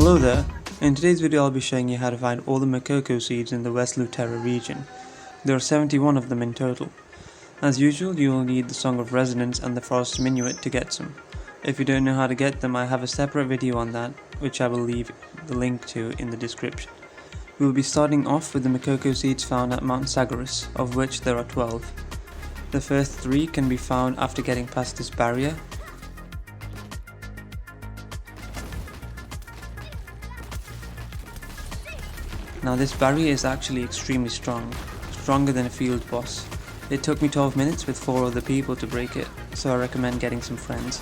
Hello there, in today's video I'll be showing you how to find all the Mokoko seeds in the West Luterra region. There are 71 of them in total. As usual, you will need the Song of Resonance and the Forest Minuet to get some. If you don't know how to get them, I have a separate video on that, which I will leave the link to in the description. We will be starting off with the Mokoko seeds found at Mount Sagaris, of which there are 12. The first 3 can be found after getting past this barrier. Now this barrier is actually extremely strong, stronger than a field boss. It took me 12 minutes with 4 other people to break it, so I recommend getting some friends.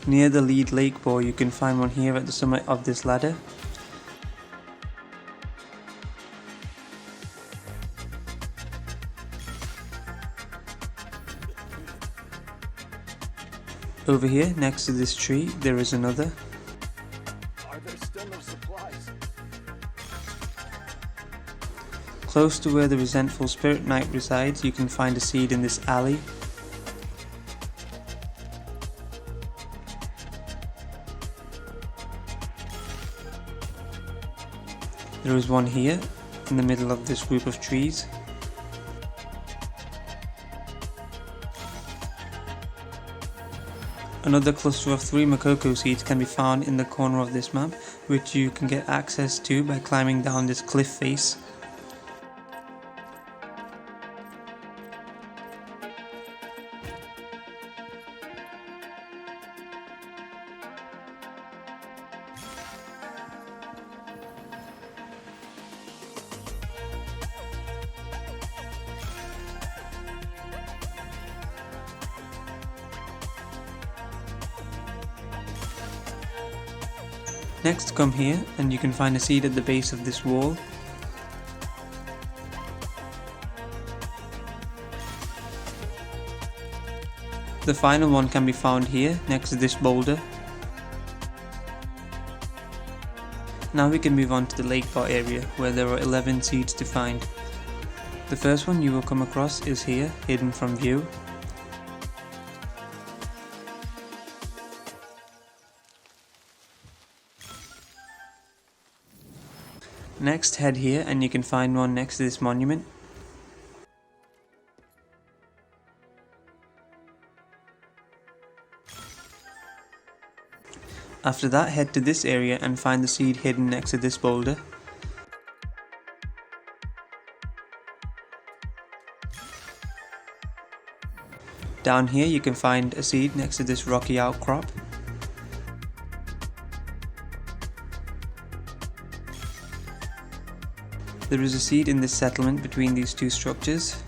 Near the lead lake bore, you can find one here at the summit of this ladder. Over here, next to this tree, there is another. Are there still no supplies? Close to where the resentful spirit knight resides, you can find a seed in this alley. There is one here, in the middle of this group of trees. Another cluster of 3 Mokoko seeds can be found in the corner of this map, which you can get access to by climbing down this cliff face. Next, come here and you can find a seed at the base of this wall. The final one can be found here next to this boulder. Now we can move on to the lake bar area where there are 11 seeds to find. The first one you will come across is here, hidden from view. Next, head here and you can find one next to this monument. After that, head to this area and find the seed hidden next to this boulder. Down here you can find a seed next to this rocky outcrop. There is a seed in this settlement between these 2 structures.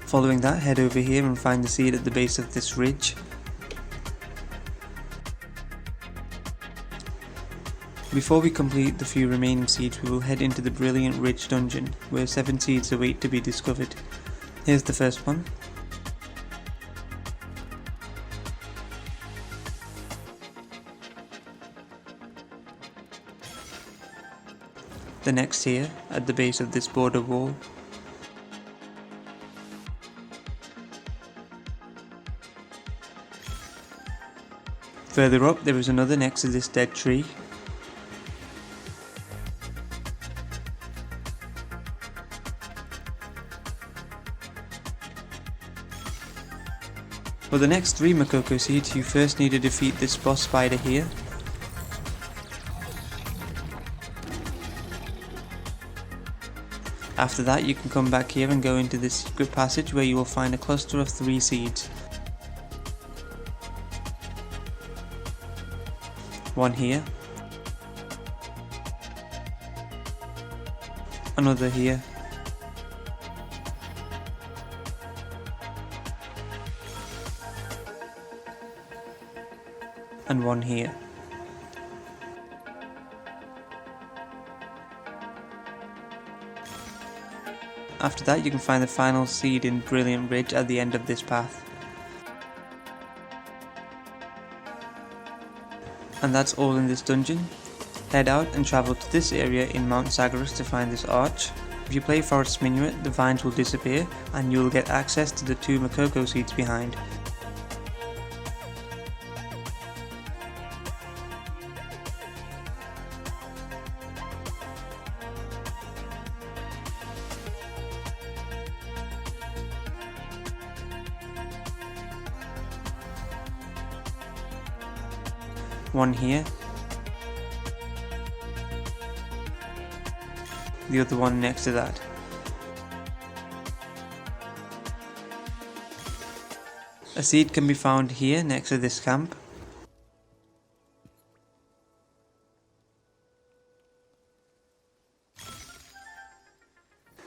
Following that, head over here and find the seed at the base of this ridge. Before we complete the few remaining seeds, we will head into the Brilliant Ridge dungeon, where 7 seeds await to be discovered. Here's the first one. The next here, at the base of this border wall. Further up, there is another next to this dead tree. For the next 3 Mokoko seeds, you first need to defeat this boss spider here. After that, you can come back here and go into this secret passage where you will find a cluster of 3 seeds. One here. Another here. and one here. After that, you can find the final seed in Brilliant Ridge at the end of this path. And that's all in this dungeon. Head out and travel to this area in Mount Zagreus to find this arch. If you play Forest Minuet, the vines will disappear and you will get access to the 2 Mokoko seeds behind. One here, the other one next to that. A seed can be found here next to this camp.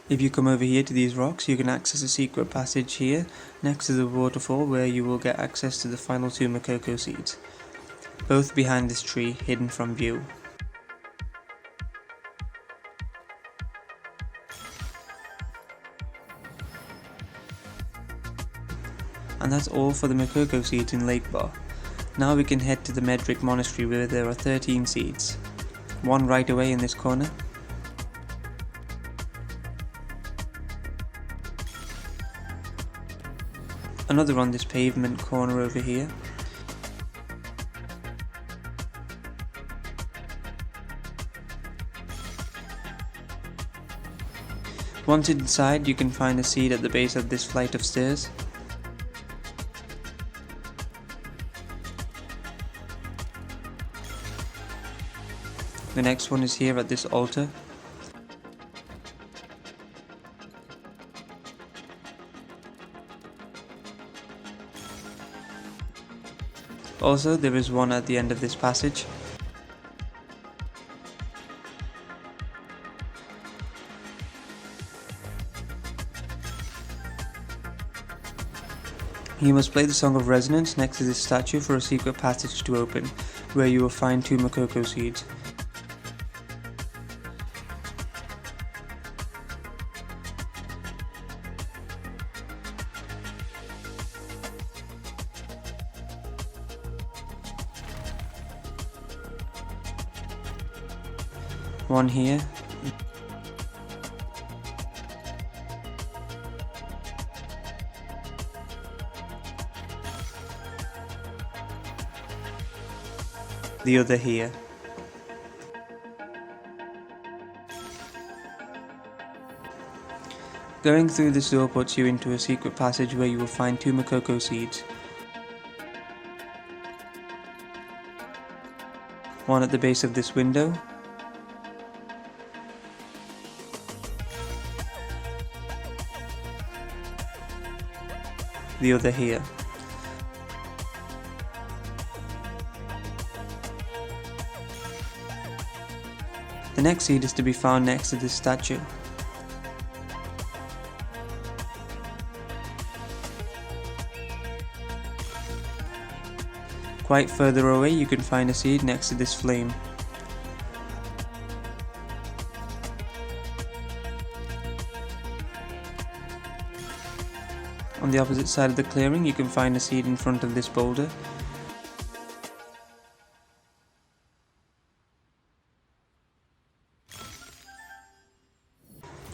If you come over here to these rocks, you can access a secret passage here next to the waterfall where you will get access to the final 2 Mokoko seeds, both behind this tree hidden from view. And that's all for the Mokoko seeds in Lake Bar. Now we can head to the Medric Monastery where there are 13 seeds. One right away in this corner. Another on this pavement corner over here. Once inside, you can find a seed at the base of this flight of stairs. The next one is here at this altar. Also, there is one at the end of this passage. You must play the Song of Resonance next to this statue for a secret passage to open, where you will find 2 Mokoko seeds. One here. The other here. Going through this door puts you into a secret passage where you will find 2 Mokoko seeds. One at the base of this window. The other here. The next seed is to be found next to this statue. Quite further away you can find a seed next to this flame. On the opposite side of the clearing you can find a seed in front of this boulder.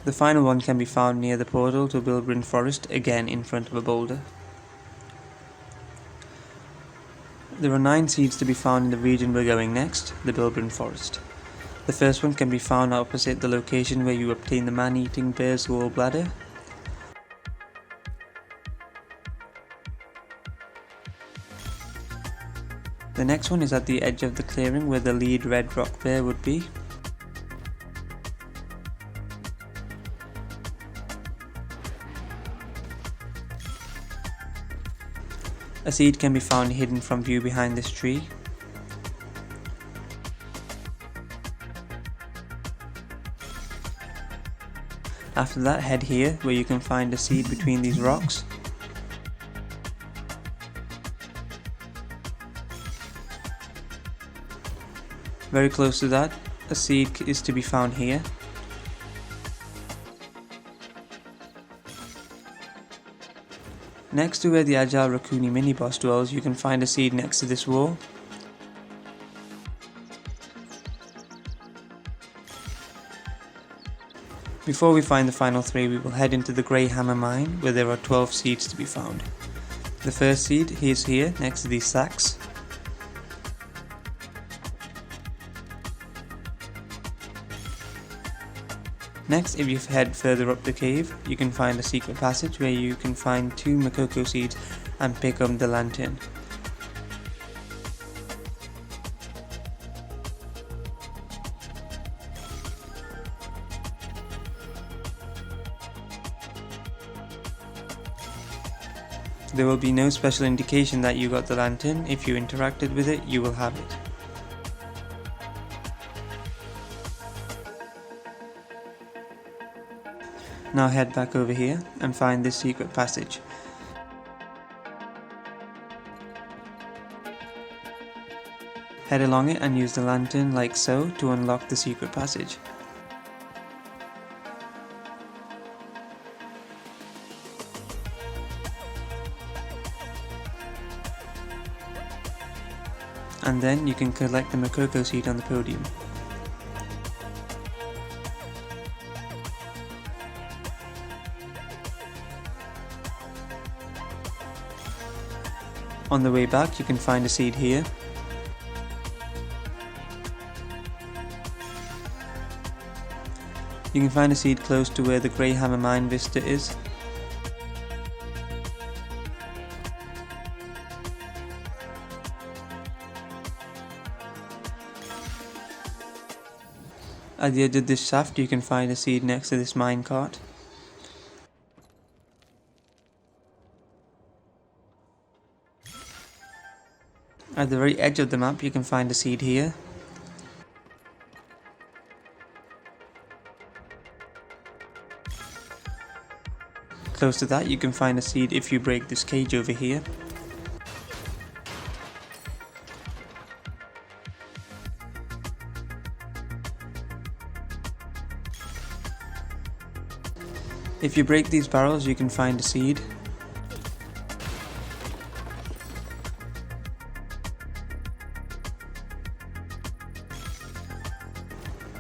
The final one can be found near the portal to Bilbrin Forest, again in front of a boulder. There are 9 seeds to be found in the region we're going next, the Bilbrin Forest. The first one can be found opposite the location where you obtain the man-eating bear's gallbladder. The next one is at the edge of the clearing where the lead red rock bear would be. A seed can be found hidden from view behind this tree. After that, head here where you can find a seed between these rocks. Very close to that, a seed is to be found here. Next to where the Agile Raccoony mini-boss dwells, you can find a seed next to this wall. Before we find the final 3, we will head into the Grey Hammer mine, where there are 12 seeds to be found. The first seed is here, next to these sacks. Next, if you head further up the cave, you can find a secret passage where you can find 2 Mokoko seeds and pick up the lantern. There will be no special indication that you got the lantern. If you interacted with it, you will have it. Now head back over here and find this secret passage. Head along it and use the lantern like so to unlock the secret passage. And then you can collect the Mokoko seed on the podium. On the way back, you can find a seed here. You can find a seed close to where the Grey Hammer mine vista is. At the edge of this shaft, you can find a seed next to this minecart. At the very edge of the map, you can find a seed here. Close to that, you can find a seed if you break this cage over here. If you break these barrels, you can find a seed.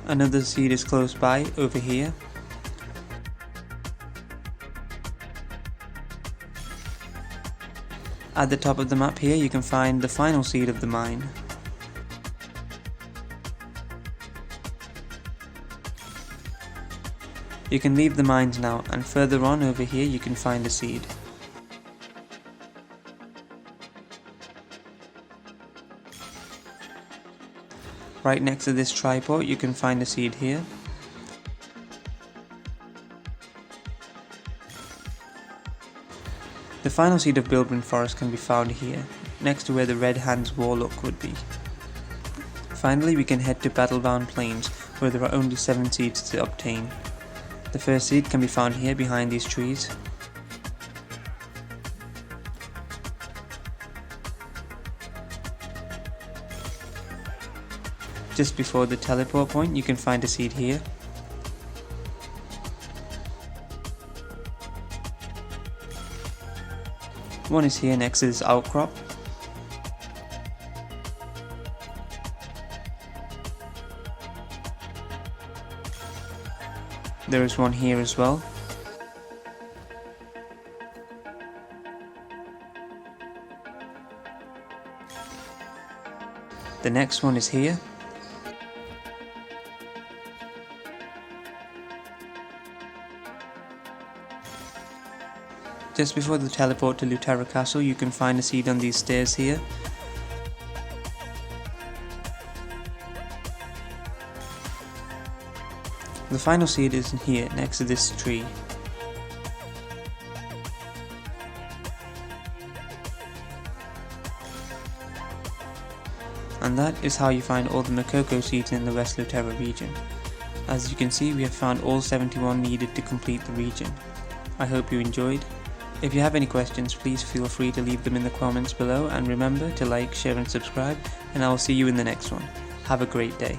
Another seed is close by, over here. At the top of the map here, you can find the final seed of the mine. You can leave the mines now, and further on over here you can find a seed. Right next to this tripod, you can find a seed here. The final seed of Bilberine Forest can be found here, next to where the Red Hand's Warlock would be. Finally, we can head to Battlebound Plains, where there are only 7 seeds to obtain. The first seed can be found here behind these trees. Just before the teleport point, you can find a seed here. One is here next to this outcrop. There is one here as well. The next one is here. Just before the teleport to Luterra Castle, you can find a seed on these stairs here. The final seed is here, next to this tree. And that is how you find all the Mokoko seeds in the West Luterra region. As you can see, we have found all 71 needed to complete the region. I hope you enjoyed. If you have any questions, please feel free to leave them in the comments below, and remember to like, share and subscribe, and I will see you in the next one. Have a great day.